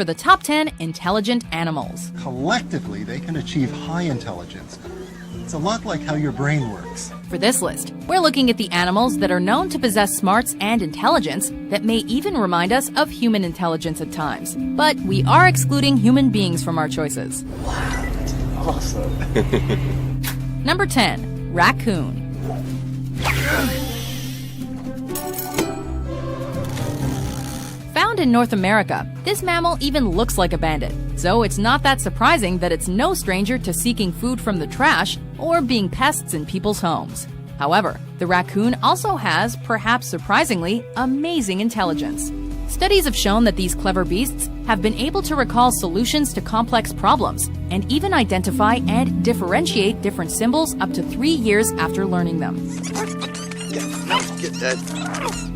for the top 10 intelligent animals. Collectively, they can achieve high intelligence. It's a lot like how your brain works. For this list, we're looking at the animals that are known to possess smarts and intelligence that may even remind us of human intelligence at times. But we are excluding human beings from our choices. Wow, that's awesome. Number 10. Raccoon. Found in North America, this mammal even looks like a bandit, so it's not that surprising that it's no stranger to seeking food from the trash or being pests in people's homes. However, the raccoon also has, perhaps surprisingly, amazing intelligence. Studies have shown that these clever beasts have been able to recall solutions to complex problems and even identify and differentiate different symbols up to 3 years after learning them.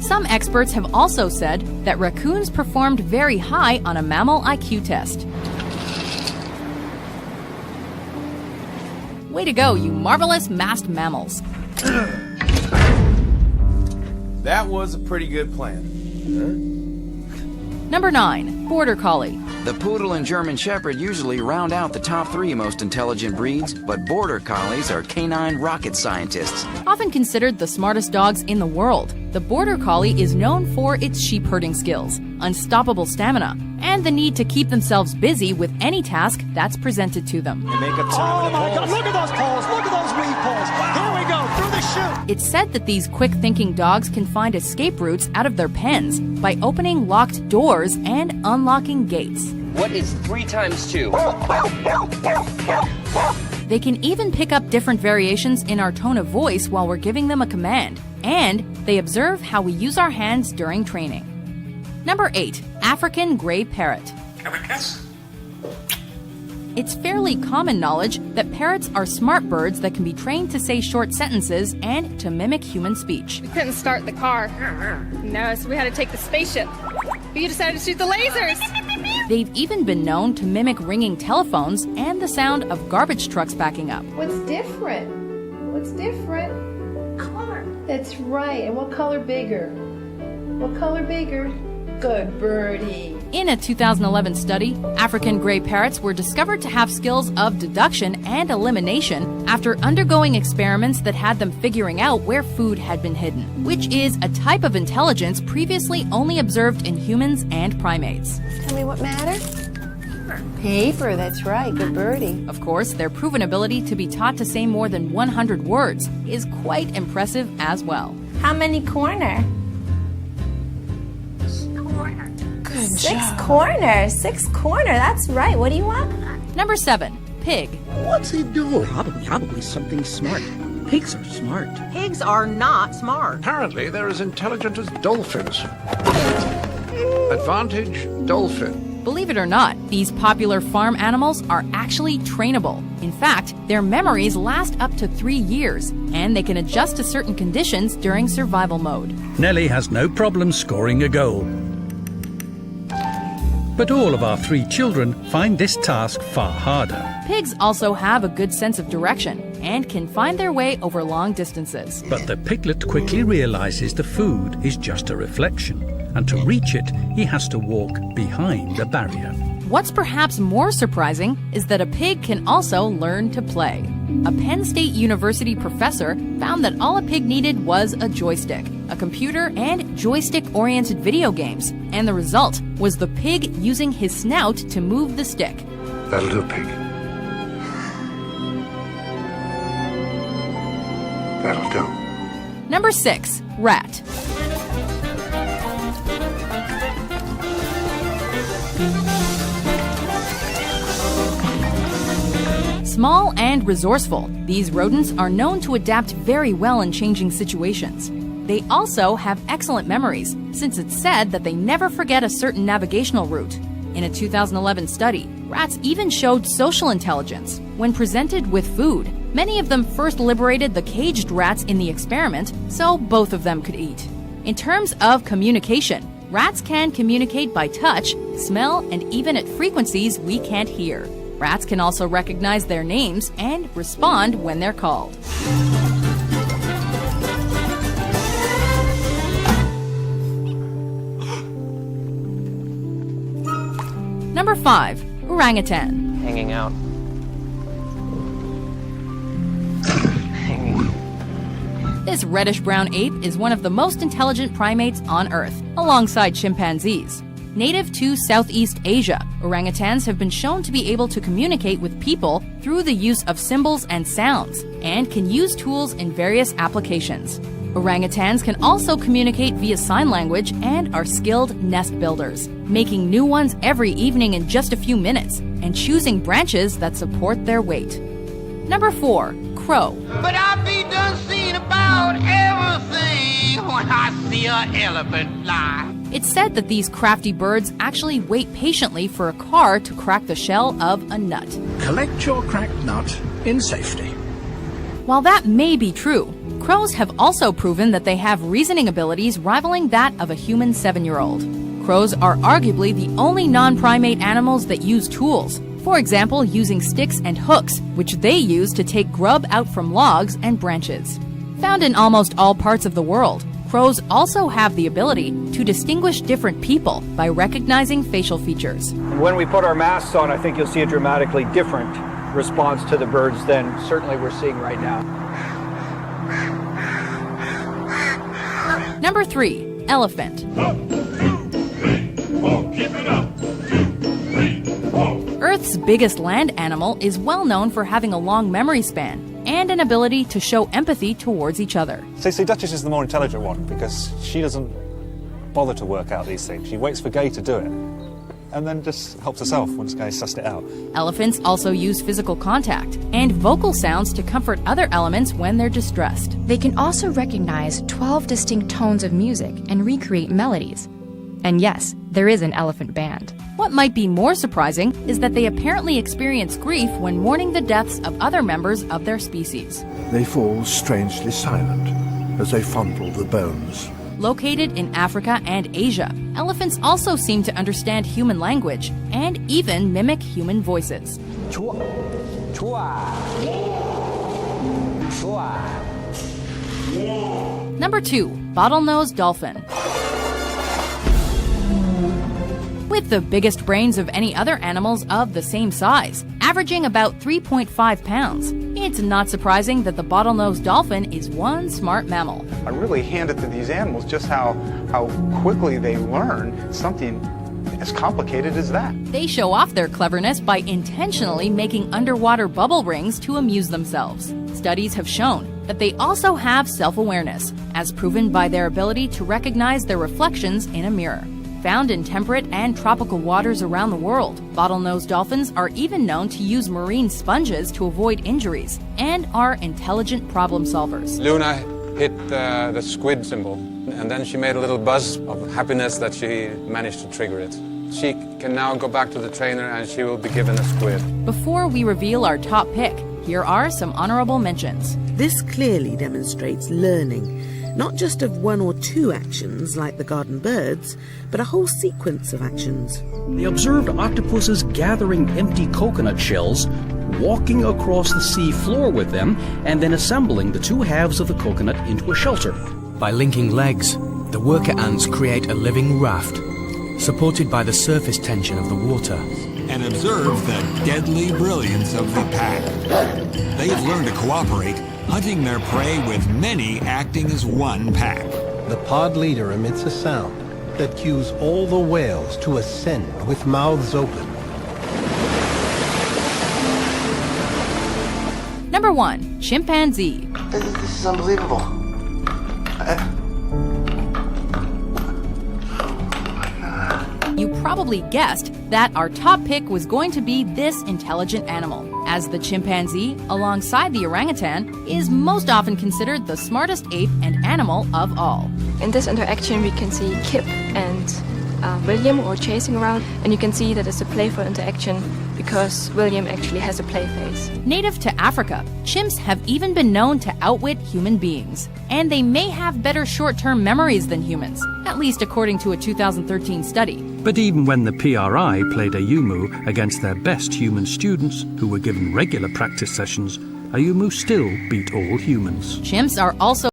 Some experts have also said that raccoons performed very high on a mammal IQ test. Way to go, you marvelous masked mammals. That was a pretty good plan. Number 9. Border Collie. The Poodle and German Shepherd usually round out the top 3 most intelligent breeds, but Border Collies are canine rocket scientists. Often considered the smartest dogs in the world, the Border Collie is known for its sheep herding skills, unstoppable stamina, and the need to keep themselves busy with any task that's presented to them. They make up time. Oh my God, look at those poles! Look at those weed poles! Here we go, through the chute! It's said that these quick-thinking dogs can find escape routes out of their pens by opening locked doors and unlocking gates. What is 3 times 2? They can even pick up different variations in our tone of voice while we're giving them a command, and they observe how we use our hands during training. Number 8. African Gray Parrot. It's fairly common knowledge that parrots are smart birds that can be trained to say short sentences and to mimic human speech. We couldn't start the car. No, so we had to take the spaceship. We decided to shoot the lasers. They've even been known to mimic ringing telephones and the sound of garbage trucks backing up. What's different? What's different? Color. That's right. And what color bigger? What color bigger? Good birdie. In a 2011 study, African gray parrots were discovered to have skills of deduction and elimination after undergoing experiments that had them figuring out where food had been hidden, which is a type of intelligence previously only observed in humans and primates. Tell me what matter? Paper, that's right. Good birdie. Of course, their proven ability to be taught to say more than 100 words is quite impressive as well. How many corner? Good Six job. corner. 6 corner. That's right. What do you want? Number 7. Pig. What's he doing? Probably something smart. Pigs are smart. Pigs are not smart. Apparently, they're as intelligent as dolphins. Advantage, dolphin. Believe it or not, these popular farm animals are actually trainable. In fact, their memories last up to 3 years, and they can adjust to certain conditions during survival mode. Nellie has no problem scoring a goal. But all of our 3 children find this task far harder. Pigs also have a good sense of direction and can find their way over long distances. But the piglet quickly realizes the food is just a reflection, and to reach it, he has to walk behind a barrier. What's perhaps more surprising is that a pig can also learn to play. A Penn State University professor found that all a pig needed was a joystick, a computer, and joystick-oriented video games, and the result was the pig using his snout to move the stick. That'll do, pig. That'll do. Number 6. Rat. Small and resourceful, these rodents are known to adapt very well in changing situations. They also have excellent memories, since it's said that they never forget a certain navigational route. In a 2011 study, rats even showed social intelligence. When presented with food, many of them first liberated the caged rats in the experiment, so both of them could eat. In terms of communication, rats can communicate by touch, smell, and even at frequencies we can't hear. Rats can also recognize their names and respond when they're called. Number 5. Orangutan. Hanging out. This reddish-brown ape is one of the most intelligent primates on Earth, alongside chimpanzees. Native to Southeast Asia, orangutans have been shown to be able to communicate with people through the use of symbols and sounds, and can use tools in various applications. Orangutans can also communicate via sign language and are skilled nest builders, making new ones every evening in just a few minutes, and choosing branches that support their weight. Number 4. Crow. But I be done seeing about everything when I see an elephant fly. It's said that these crafty birds actually wait patiently for a car to crack the shell of a nut. Collect your cracked nut in safety. While that may be true, crows have also proven that they have reasoning abilities rivaling that of a human 7-year-old. Crows are arguably the only non-primate animals that use tools. For example, using sticks and hooks, which they use to take grub out from logs and branches. Found in almost all parts of the world, crows also have the ability to distinguish different people by recognizing facial features. When we put our masks on, I think you'll see a dramatically different response to the birds than certainly we're seeing right now. Number 3. Elephant. Earth's biggest land animal is well known for having a long memory span and an ability to show empathy towards each other. See, Duchess is the more intelligent one because she doesn't bother to work out these things. She waits for Gay to do it and then just helps herself once Gay sussed it out. Elephants also use physical contact and vocal sounds to comfort other elements when they're distressed. They can also recognize 12 distinct tones of music and recreate melodies. And yes, there is an elephant band. What might be more surprising is that they apparently experience grief when mourning the deaths of other members of their species. They fall strangely silent as they fondle the bones. Located in Africa and Asia, elephants also seem to understand human language and even mimic human voices. Number 2. Bottlenose dolphin. With the biggest brains of any other animals of the same size, averaging about 3.5 pounds, it's not surprising that the bottlenose dolphin is one smart mammal. I really hand it to these animals just how quickly they learn something as complicated as that. They show off their cleverness by intentionally making underwater bubble rings to amuse themselves. Studies have shown that they also have self-awareness, as proven by their ability to recognize their reflections in a mirror. Found in temperate and tropical waters around the world, bottlenose dolphins are even known to use marine sponges to avoid injuries and are intelligent problem solvers. Luna hit the squid symbol, and then she made a little buzz of happiness that she managed to trigger it. She can now go back to the trainer and she will be given a squid. Before we reveal our top pick, here are some honorable mentions. This clearly demonstrates learning, not just of one or two actions like the garden birds, but a whole sequence of actions. They observed octopuses gathering empty coconut shells, walking across the sea floor with them, and then assembling the two halves of the coconut into a shelter. By linking legs, the worker ants create a living raft, supported by the surface tension of the water. And observe the deadly brilliance of the pack. They've learned to cooperate, hunting their prey with many acting as one pack. The pod leader emits a sound that cues all the whales to ascend with mouths open. Number 1. Chimpanzee. This is unbelievable. You probably guessed that our top pick was going to be this intelligent animal, as the chimpanzee, alongside the orangutan, is most often considered the smartest ape and animal of all. In this interaction, we can see Kip and William are chasing around, and you can see that it's a playful interaction because William actually has a play face. Native to Africa, chimps have even been known to outwit human beings, and they may have better short-term memories than humans, at least according to a 2013 study. But even when the PRI played Ayumu against their best human students, who were given regular practice sessions, Ayumu still beat all humans. Chimps are also